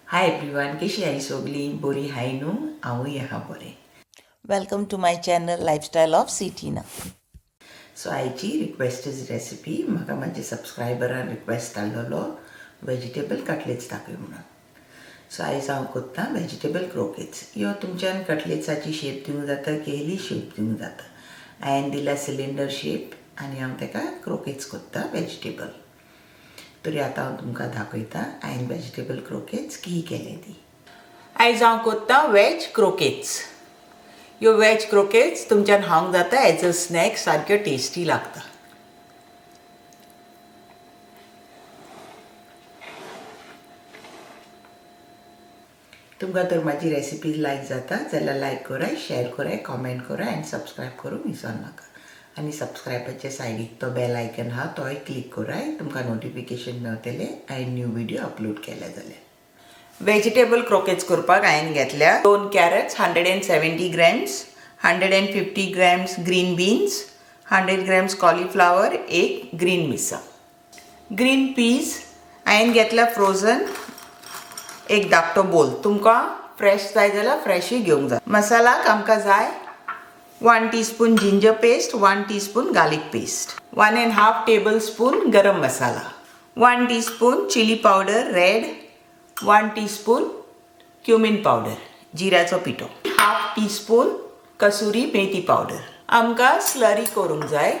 Hi everyone, कशी आई सगळी बरी हाय न्हू? हांवूय आहा बरें. Welcome to my channel Lifestyle of Sitina. So आयची रिक्वेस्टेड रेसिपी म्हाका म्हाजे सबस्क्रायबरान रिक्वेस्ट धाडलेलो वेजिटेबल कटलेट्स दाखय म्हणून. सो आयज हांव कोत्ता वेजिटेबल क्रोकेट्स. ह्यो तुमच्यान कटलेट्साची शेप दिवंक जाता, केली शेप दिवंक जाता. हांवें दिला सिलिंडर शेप आनी हांव ताका क्रोकेट्स कोत्ता वेजिटेबल. तरी आतां हांव तुमकां दाखयता हांवें वेजिटेबल क्रोकेट्स की केले ती. आयज हांव कोत्ता वेज क्रोकेट्स. ह्यो वेज क्रोकेट्स तुमच्यान खावंक जाता एज अ स्नॅक, सारक्यो टेस्टी लागता. तुमकां तर म्हाजी रेसिपी लायक जाता जाल्यार लायक कराय, शेअर कराय, कॉमेंट कराय आनी सबस्क्रायब करूंक विसर नाका. आनी सबस्क्रायबाच्या सायडीक तो बेल आयकन आहा तोय क्लिक कराय, तुमकां नोटिफिकेशन मेळटलें हांवें न्यू व्हिडिओ अपलोड केले जाल्यार. वेजिटेबल क्रोकेट्स करपाक हांवें घेतल्या 2 कॅरट्स 170 grams, 150 grams green beans, 100 grams cauliflower, एक ग्रीन मिरसांग. ग्रीन पीस हांवें घेतल्या फ्रोझन, एक धाकटो बोल. तुमकां फ्रेश जाय जाल्यार फ्रेशूय घेवंक जाय. मसालाक आमकां जाय 1 teaspoon ginger paste, 1 teaspoon garlic paste, 1.5 tablespoon garam masala, 1 teaspoon chilli powder red, 1 teaspoon cumin powder जिऱ्याचो पिठो, 1/2 टीस्पून कसुरी मेथी पावडर. आमकां स्लरी करूंक जाय.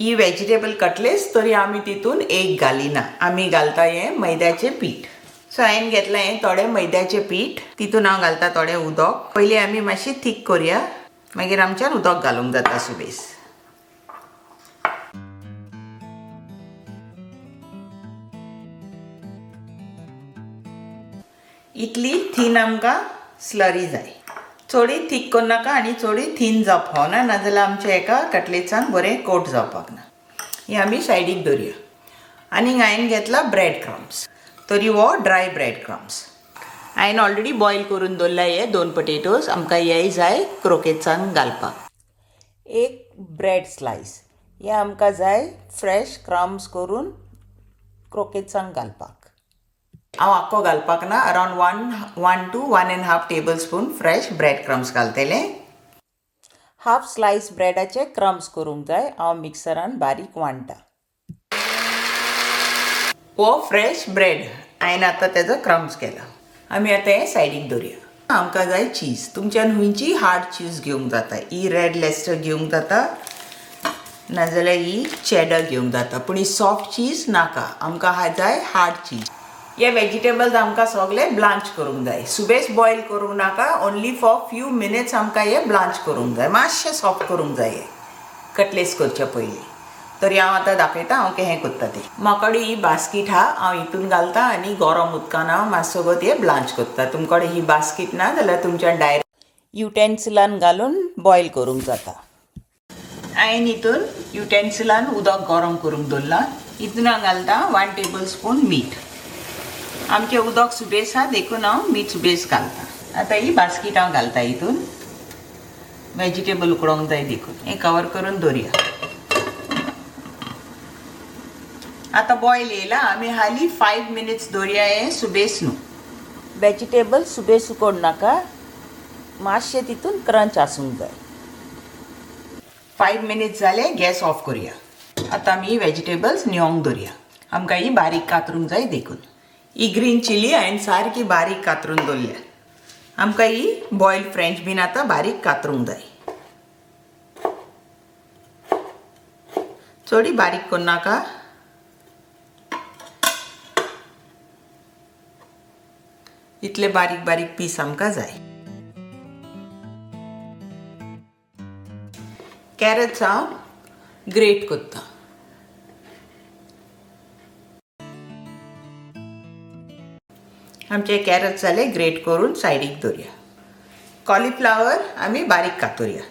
ही वेजिटेबल कटलेट्स तरी आमी तितून एक घालिना, आमी घालता हें मैद्याचें पीठ. सो हांवें घेतलें हें थोडें मैद्याचें पीठ, तितून हांव घालता थोडें उदक. पयलीं आमी मातशी थीक करुया, मागीर आमच्यान उदक घालूंक जाता सुबेज. इतली थीन आमकां स्लरी जाय. चोडी थीक करनाका आनी चोडी थीन जावप ना, नाजाल्यार आमच्या एका कटलेट्सांक बरें कोट जावपाक ना. ही आमी सायडीक दवरुया. आनी हांवें घेतला ब्रेड क्रम्स. तरी हो ड्राय ब्रेड क्रम्स. हांवें ऑलरेडी बॉयल करून दवरला हे 2 पोटेटोज. आमकां हेय जाय क्रोकेट्सांक घालपाक. एक ब्रेड स्लायस. हे आमकां जाय फ्रेश क्रम्स करून क्रोकेट्सांक घालपाक. हांव आख्खो घालपाक ना, around 1 to 1.5 table spoon fresh bread crumbs घालतलें. हाफ स्लायस ब्रेडाचे क्रम्स करूंक जाय. हांव मिक्सरान बारीक वांटता. हो फ्रेश ब्रेड हांवें आतां तेजो क्रम्स केला. आमी आतां हें सायडीक दवरुया. आमकां जाय चीज. तुमच्यान खंयची हार्ड चीज घेवंक जाता. ही रेड लेस्टर घेवंक जाता, नाजाल्यार ही चेडर घेवंक जाता. पूण ही सॉफ्ट चीज नाका, आमकां जाय हार्ड चीज. हे वेजिटेबल्स आमकां सगळे ब्लांच करूंक जाय. सुबेज बॉयल करूंक नाका, ओन्ली फॉर फ्यू मिनिट्स आमकां हे ब्लांच करूंक जाय. मातशें सॉफ्ट करूंक जाय हे कटलेट्स करचे पयलीं. तरी हांव आतां दाखयतां हांव केहें कोत्ता तें. म्हाकोडे ही बास्कीट आहा, हांव हितून घालता आनी गरम उदकान हांव मातसो हे ब्लांच कोत्ता. तुमकोडे ही बास्कीट ना जाल्यार तुमच्यान डायरेक्ट युटेन्सिलान घालून बॉयल करूंक जाता. हांवें हितून युटेन्सिलान उदक गरम करूंक दवरलां. हितून हांव घालता 1 टेबल स्पून मीठ. आमचें उदक सुबेज आहा देखून हांव मीठ सुबेज घालता. आतां ही बास्कीट हांव घालता हितून. वेजिटेबल उकडोंक जाय देखून हें कवर करून दवरुया. आतां बॉयल येयला, आमी हाली 5 मिनिट्स दवरुया हें सुबेज न्हू. वेजिटेबल सुबेज उकोड नाका, मातशें तितून क्रंच आसूंक जाय. 5 मिनिट्स जाले, गॅस ऑफ करुया. आतां आमी वेजिटेबल्स न्हिवोंक दवरुया. आमकां ही बारीक कातरूंक जाय देखून. ही ग्रीन चिली हांवें सारकी बारीक कातरून दवरल्या. आमकां ही बॉयल फ्रेंच बीन आतां बारीक कातरूंक जाय. चोडी बारीक करनाका. इतले बारीक बारीक पीस आमकां जाय. कॅरट्स हांव ग्रेट कोत्ता. आमचे कॅरट्स जाले ग्रेट करून सायडीक दवरुया. कॉलीफ्लावर आमी बारीक कातरुया.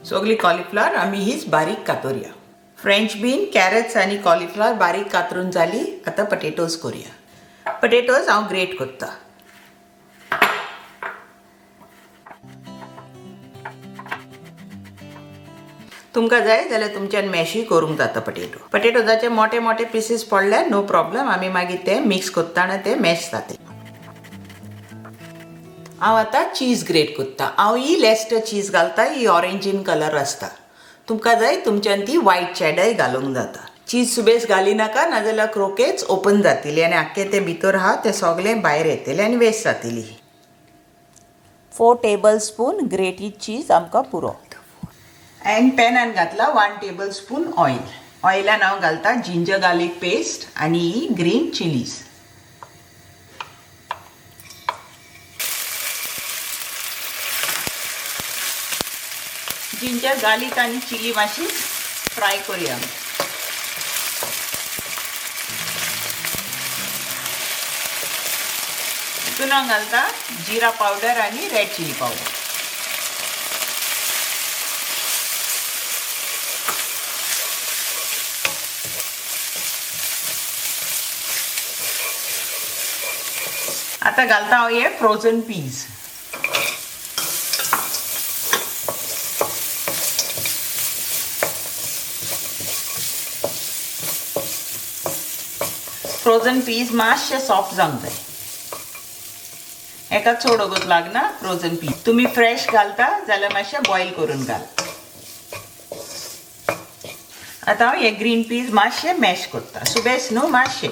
सगळी कॉलीफ्लावर आमी हीच बारीक कातरुया. फ्रेंच बीन, कॅरट्स आनी कॉलीफ्लावर बारीक कातरून जाली. आतां पोटेटोज करुया. पोटेटोज हांव ग्रेट कोत्ता. तुमकां जाय जाल्यार तुमच्यान मॅशूय करूंक जाता पटेटो जाचे मोठे मोठे पीसीस पडल्यार नो प्रॉब्लेम आमी मागीर ते मिक्स करतना ते मॅश जातले हांव आतां चीज ग्रेट करता हांव ही लेस्टर चीज घालता ही ऑरेंजीन कलर आसता तुमकां जाय तुमच्यान ती व्हायट चॅडर घालूंक जाता चीज सुबेज घाली नाका नाजाल्यार क्रोकेट्स ओपन जातली आनी आख्खें तें भितर आहा तें सगळें भायर येतलें आनी वेस्ट जातली 4 tablespoon grated cheese आमकां पुरो एंड पॅनान घातला 1 tablespoon ऑयलान हांव घालता जिंजर गार्लीक पेस्ट आनी ग्रीन चिलीज जिंजर गार्लीक आनी चिली मातशी फ्राय करुया हितून हांव घालता जिरा पावडर आनी रेड चिली पावडर आता घालता हांव हे फ्रोझन पीज फ्रोझन पीज मातशे सॉफ्ट जावंक जाय एका चड वगत लागना फ्रोझन पीज तुम्ही फ्रेश घालता जाल्यार मातशे बॉयल करून घाल आता हांव हे ग्रीन पीज मातशे मॅश करता सुबेज न्हू मातशे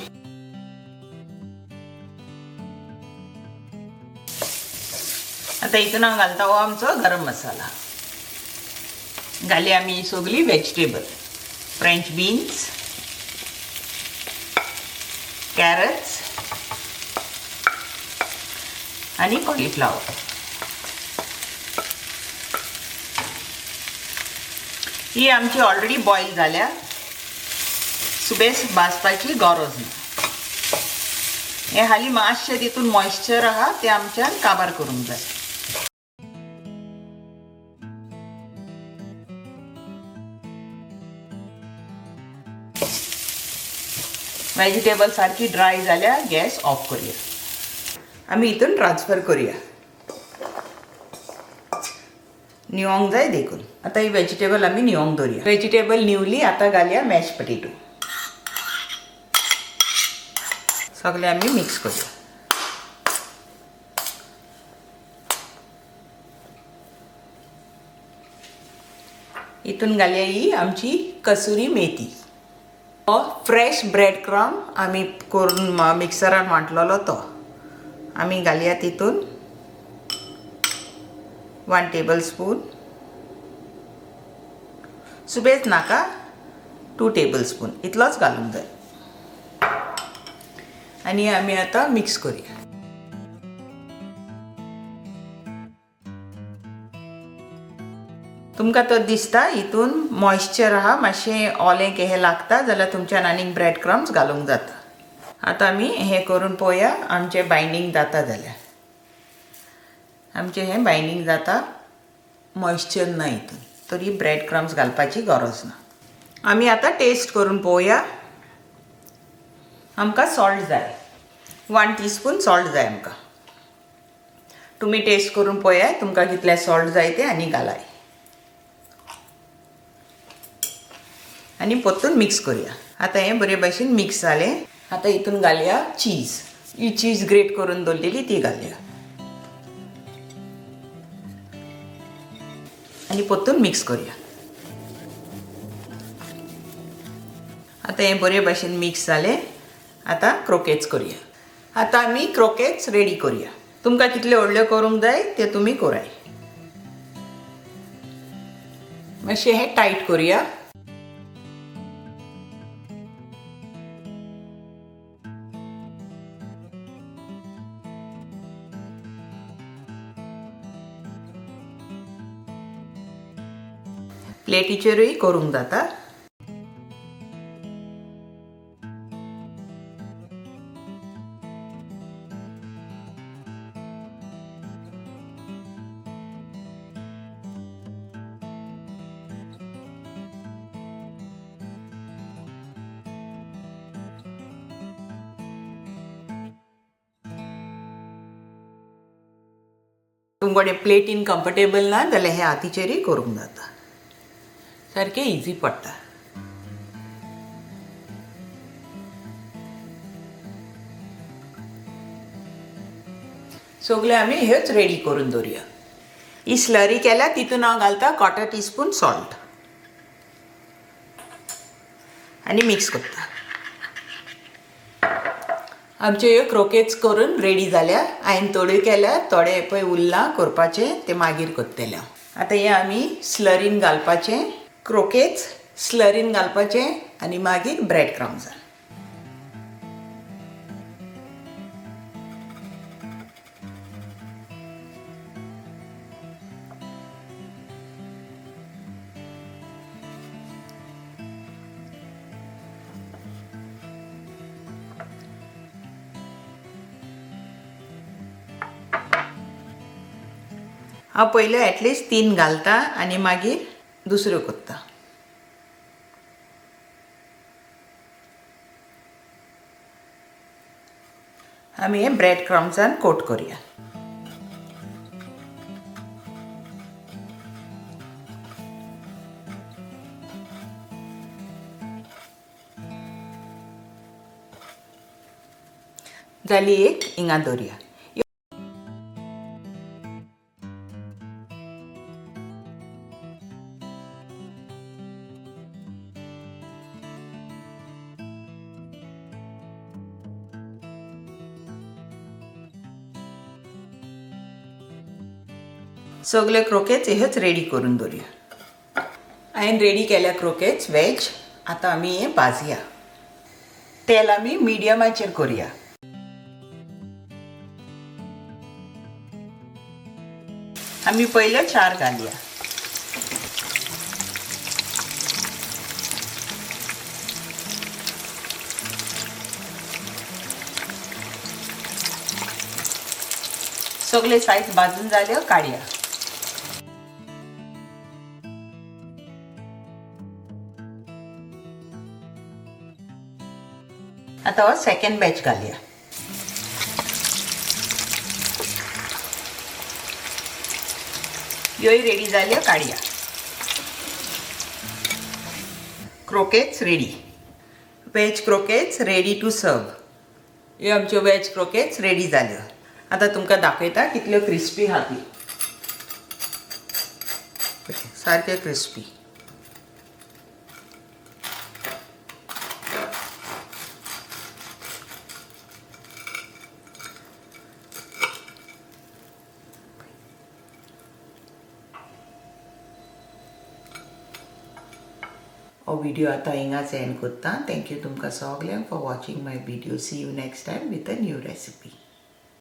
आता हितून हांव घालता हो आमचो गरम मसाला घाली आमी सगळी वेजिटेबल फ्रेंच बीन्स कॅरट्स आणि कॉलीफ्लावर ही आमची ऑलरेडी बॉईल जाल्या सुबेज भाजपाची गरज ना हे हाली मातशें तितून मॉइश्चर आहा ते आमच्यान काबार करूंक जाय वेजिटेबल सारकी ड्राय जाल्यार गॅस ऑफ करूया आमी हितून ट्रान्सफर करूया निवोंक जाय देखून आता ही वेजिटेबल आमी निवोंक दवरुया वेजिटेबल निवली आता घालया मॅश पोटेटो सगळे आमी मिक्स करूया हितून घालया ही आमची kasuri methi fresh bread crumb आमी करून मिक्सरान वांटलेलो तो आमी घालया तितून 1 tablespoon सुबेज नाका 2 tablespoon इतलोच घालूंक जाय आनी आमी आतां मिक्स करूया तुमकां तर दिसता हितून मॉइश्चर आहा मातशें ओलें हें लागता जाल्यार तुमच्यान आनीक ब्रेड क्रम्स घालूंक जाता आतां आमी हें करून पळोवया आमचें बायंडींग जाता जाल्यार आमचें हें बायंडींग जाता मॉइश्चर ना हितून तरी ब्रेड क्रम्स घालपाची गरज ना आमी आतां टेस्ट करून पळोवया आमकां सॉल्ट जाय 1 teaspoon सॉल्ट जाय आमकां तुमी टेस्ट करून पळोवया तुमकां कितलें सॉल्ट जाय तें आनी घालाय आनी परतून मिक्स करूया आतां हें बरे भाशेन मिक्स जालें आतां हितून घालया चीज ही चीज ग्रेट करून दवरलेली ती घालया आनी परतून मिक्स करूया आतां हें बरे भाशेन मिक्स जालें आतां क्रोकेट्स करूया आतां आमी क्रोकेट्स रेडी करूया तुमकां कितल्यो व्हडल्यो करूंक जाय ते तुमी कराय मातशें हें टायट करूया प्लेटीचेरूय करूंक जाता तुमकडे प्लेटीन कम्फर्टेबल ना जाल्यार हे हातीचेरूय करूंक जाता सारकें इजी पडटा. सगळे आमी ह्योच रेडी करून दवरुया. ही स्लरी केल्या तितून हांव घालता 1/4 टीस्पून सॉल्ट आनी मिक्स करता. आमच्यो ह्यो क्रोकेट्स करून रेडी जाल्या. हांवें थोड्यो केल्या, थोडे पळय उरलां करपाचे ते मागीर करतले हांव. आतां हे आमी स्लरीन घालपाचे, क्रोकेट्स स्लरीन घालपाचे आनी मागीर ब्रेड क्रम्स. हांव पयलें एटलिस्ट 3 घालता आनी मागीर दुसऱ्यो करता. आमी हे ब्रेड क्रम्सान कोट करुया. जाली एक हिंगा दवरुया. सगळे क्रोकेट्स हेच रेडी करून दवरुया. हांवें रेडी केल्या क्रोकेट्स वेज. आतां आमी हे भाजया. तेल आमी मिडियमाचेर करुया. आमी पयले 4 घालया. सगळे सायज भाजून जाल्यो काडया. आतां हो सेकंड बॅच घालया. ह्योय रेडी जाल्यो काडया. Croquettes ready. Veg croquettes ready to serve. ह्यो आमच्यो वेज क्रोकेट्स रेडी जाल्यो. आतां तुमकां दाखयता कितल्यो क्रिस्पी आहा ती. सारके क्रिस्पी. हो व्हिडिओ आतां हिंगाच एंड करता. थँक्यू तुमकां सगल्यांक for watching my video. See you next time with a new recipe.